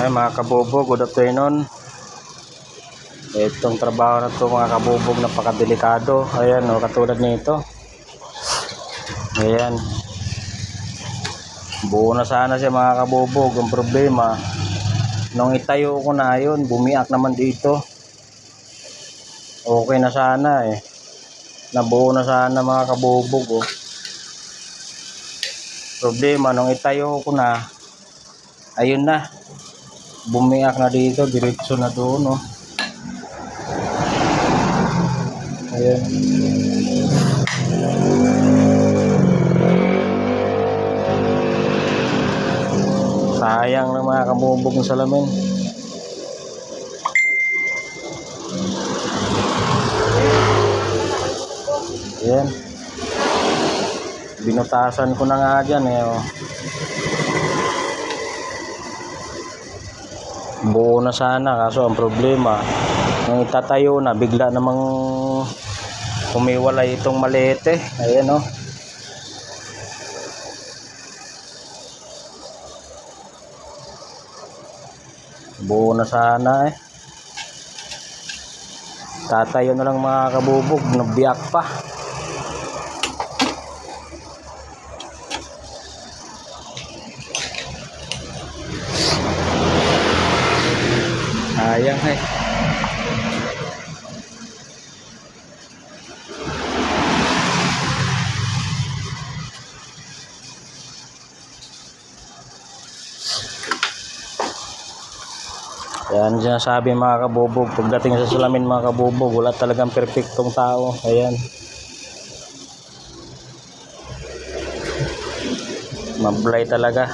Ay mga kabubog, good afternoon. Itong trabaho na to mga kabubog, napakadelikado. Ayan o, katulad nito. Ayan. Buo na sana siya mga kabubog. Ang problema, nung itayo ko na yun, bumiak naman dito. Okay na sana eh. Nabuo na sana mga kabubog oh. Problema, nung itayo ko na, ayun na. Bumiak na dito, diretso na doon oh. Ayan. Sayang ng mga kabubog ng salamin. Ayan. Binutasan ko na nga dyan eh oh. Buo na sana, kaso ang problema, nung itatayo na, bigla namang humiwalay itong malete. Ayan oh. Buo na sana eh. Tatayo na lang mga kabubog, nabiyak pa. Sayang eh. Yan sinasabi mga kabubog, pagdating sa salamin mga kabubog, wala talagang perfectong tao. Ayan. Mablay talaga.